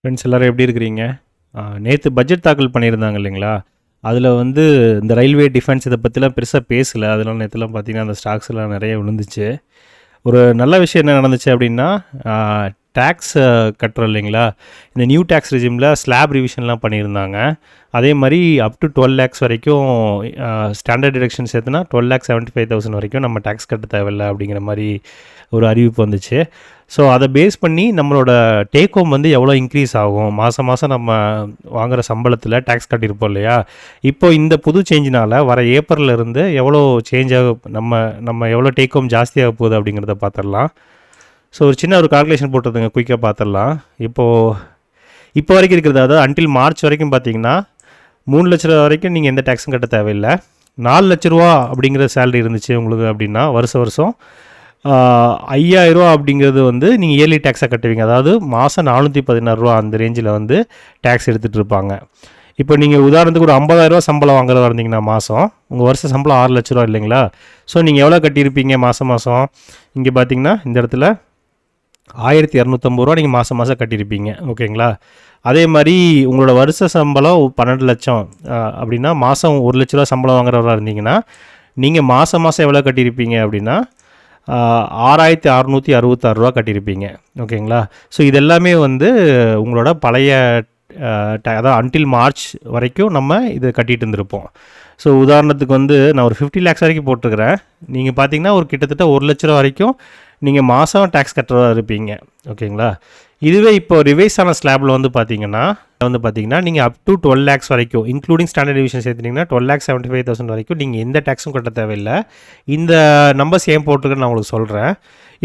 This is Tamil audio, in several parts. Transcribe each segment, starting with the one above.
ஃப்ரெண்ட்ஸ் எல்லாரும் எப்படி இருக்கிறீங்க? நேத்து பட்ஜெட் தாக்கல் பண்ணியிருந்தாங்க இல்லைங்களா? அதில வந்து இந்த ரயில்வே டிஃபென்ஸ் இத பத்திலாம் பெருசா பேசல. அதனால நேத்துலாம் பார்த்தீங்கன்னா, அந்த ஸ்டாக்ஸ்லாம் நெறைய விழுந்துச்சு. ஒரு நல்ல விஷயம் என்ன நடந்துச்சு அப்படின்னா, ஆ டாக்ஸ் கட்டுறோம் இல்லைங்களா? இந்த நியூ டாக்ஸ் ரெஜிம்ல ஸ்லாப் ரிவிஷன்லாம் பண்ணியிருந்தாங்க. அதே மாரி அப் டூ 12 லேக்ஸ் வரைக்கும் ஸ்டாண்டர்ட் டிடக்ஷன் சேர்த்துனா 12,75,000 வரைக்கும் நம்ம டாக்ஸ் கட்ட தேவையில்ல அப்படிங்கிற மாரி ஒரு அறிவிப்பு வந்துச்சு. ஸோ அத பேஸ் பண்ணி நம்மளோட டேக் ஹோம் வந்து எவ்வளோ இன்க்ரீஸ் ஆகும்? மாசம் மாசம் நம்ம வாங்குற சம்பளத்தில டாக்ஸ் கட்டியிருப்போம் இல்லையா? இப்போ இந்த புது சேஞ்சினால வர ஏப்ரல்ல இருந்து எவ்வளோ சேஞ்ச் நம்ம நம்ம எவ்வளோ டேக் ஹோம் ஜாஸ்தியாக போகுது அப்படிங்கிறத பார்த்துடலாம். ஸோ ஒரு சின்ன ஒரு கால்குலேஷன் போட்டுருதுங்க, குயிக்காக பார்த்துடலாம். இப்போ வரைக்கும் இருக்கிறது, அதாவது அன்டில் மார்ச் வரைக்கும் பார்த்தீங்கன்னா, 3,00,000 வரைக்கும் நீங்கள் எந்த டேக்ஸும் கட்ட தேவையில்ல. 4,00,000 அப்படிங்கிற சேலரி இருந்துச்சு உங்களுக்கு அப்படின்னா, வருஷம் வருஷம் ரூ. 5,000 அப்படிங்கிறது வந்து நீங்கள் இயர்லி டேக்ஸாக கட்டுவீங்க. அதாவது மாதம் ரூ. 416 அந்த ரேஞ்சில் வந்து டேக்ஸ் எடுத்துகிட்டு இருப்பாங்க. இப்போ நீங்கள் உதாரணத்துக்கு ஒரு ரூ. 50,000 சம்பளம் வாங்குறதா இருந்தீங்கன்னா மாதம், உங்கள் வருஷ சம்பளம் ரூ. 6,00,000 இல்லைங்களா? ஸோ நீங்கள் எவ்வளோ கட்டியிருப்பீங்க மாதம் மாதம்? இங்கே பார்த்தீங்கன்னா இந்த இடத்துல ரூ. 1,250 நீங்கள் மாதம் மாதம் கட்டியிருப்பீங்க. ஓகேங்களா? அதே மாதிரி உங்களோட வருஷ சம்பளம் 12,00,000 அப்படின்னா மாதம் ரூ. 1,00,000 சம்பளம் வாங்குறவராக இருந்தீங்கன்னா, நீங்கள் மாதம் மாதம் எவ்வளோ கட்டியிருப்பீங்க அப்படின்னா ரூ. 6,666 கட்டியிருப்பீங்க. ஓகேங்களா? ஸோ இதெல்லாமே வந்து உங்களோட பழைய அதாவது அன்டில் மார்ச் வரைக்கும் நம்ம இது கட்டிகிட்டு இருந்திருப்போம். ஸோ உதாரணத்துக்கு வந்து நான் ஒரு 50 லேக்ஸ் வரைக்கும் போட்டிருக்கிறேன். நீங்கள் பார்த்தீங்கன்னா ஒரு கிட்டத்தட்ட 1,00,000 வரைக்கும் நீங்கள் மாதம் டேக்ஸ் கட்டுறதா இருப்பீங்க. ஓகேங்களா? இதுவே இப்போ ரிவைஸ் ஆன ஸ்லாபில் வந்து பார்த்தீங்கன்னா நீங்கள் அப் டு 12 லேக்ஸ் வரைக்கும் இன்க்ளூடிங் ஸ்டாண்டர்ட் டிவிஷன் சேர்த்துட்டிங்கன்னா 12,75,000 வரைக்கும் நீங்கள் எந்த டேக்ஸும் கட்ட தேவையில்லை. இந்த நம்பர்ஸ் ஏன் போட்டிருக்குன்னு நான் உங்களுக்கு சொல்கிறேன்.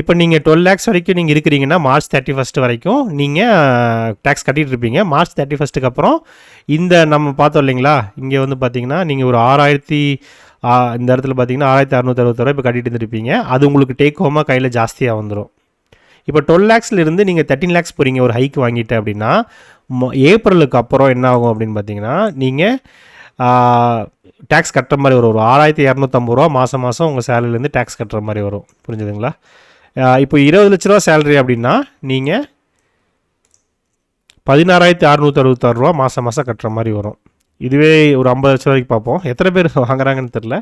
இப்போ நீங்கள் 12 லேக்ஸ் வரைக்கும் நீங்கள் இருக்கிறீங்கன்னா மார்ச் 31 வரைக்கும் நீங்கள் டேக்ஸ் கட்டிகிட்டு இருப்பீங்க. மார்ச் 31க்கு அப்புறம் இந்த நம்ம பார்த்தோம் இல்லைங்களா, இங்கே வந்து பார்த்தீங்கன்னா நீங்கள் ஒரு 6,000 இந்த இடத்துல பார்த்தீங்கன்னா 6,666 இப்போ கட்டிட்டு இருந்திருப்பீங்க. அது உங்களுக்கு டேக் ஹோமாக கையில் ஜாஸ்தியாக வந்துடும். இப்போ 12 லேக்ஸில் இருந்து நீங்கள் 13 லேக்ஸ் போகிறீங்க ஒரு ஹைக் வாங்கிட்டு அப்படின்னா, ஏப்ரலுக்கு அப்புறம் என்ன ஆகும் அப்படின்னு பார்த்தீங்கன்னா, நீங்கள் டேக்ஸ் கட்டுற மாதிரி வரும். ஒரு 6,250 மாதம் மாதம் உங்கள் சேலரிலேருந்து டேக்ஸ் கட்டுற மாதிரி வரும். புரிஞ்சுதுங்களா? இப்போ 20,00,000 சேலரி அப்படின்னா நீங்கள் 16,666 மாதம் மாதம் கட்டுற மாதிரி வரும். இதுவே ஒரு 50,00,000 வரைக்கும் பார்ப்போம். எத்தனை பேர் வாங்குறாங்கன்னு தெரில,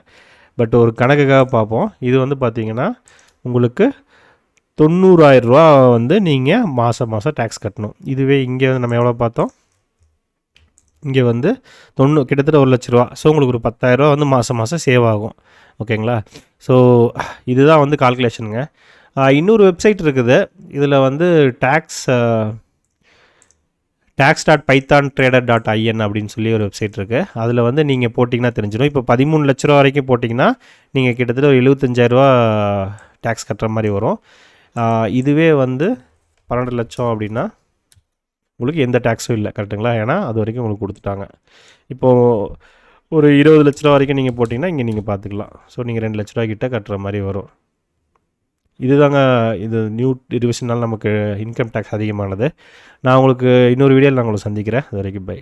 பட் ஒரு கணக்குக்காக பார்ப்போம். இது வந்து பார்த்தீங்கன்னா உங்களுக்கு 90,000 வந்து நீங்கள் மாதம் மாதம் டேக்ஸ் கட்டணும். இதுவே இங்கே வந்து நம்ம எவ்வளோ பார்த்தோம், இங்கே வந்து கிட்டத்தட்ட 1,00,000. ஸோ உங்களுக்கு ஒரு 10,000 வந்து மாதம் மாதம் சேவ் ஆகும். ஓகேங்களா? ஸோ இதுதான் வந்து கால்குலேஷனுங்க. இன்னொரு வெப்சைட் இருக்குது. இதில் வந்து tax.pythontrader.in அப்படின்னு சொல்லி ஒரு வெப்சைட் இருக்குது. அதில் வந்து நீங்கள் போட்டிங்கன்னா தெரிஞ்சிடும். இப்போ 13,00,000 வரைக்கும் போட்டிங்கன்னா நீங்கள் கிட்டத்தட்ட ஒரு 75,000 டேக்ஸ் கட்டுற மாதிரி வரும். இதுவே வந்து 12 லட்சம் அப்படின்னா உங்களுக்கு எந்த டேக்ஸும் இல்லை. கரெக்டுங்களா? ஏன்னா அது வரைக்கும் உங்களுக்கு கொடுத்துட்டாங்க. இப்போது ஒரு 20,00,000 வரைக்கும் நீங்கள் போட்டிங்கன்னா இங்கே நீங்கள் பார்த்துக்கலாம். ஸோ நீங்கள் 2,00,000 கிட்ட கட்டுற மாதிரி வரும். இதுதாங்க இது நியூ ரிவிஷனால் நமக்கு இன்கம் டேக்ஸ் அதிகமானது. நான் உங்களுக்கு இன்னொரு வீடியோவில் நான் உங்களை சந்திக்கிறேன். அது வரைக்கும் பை.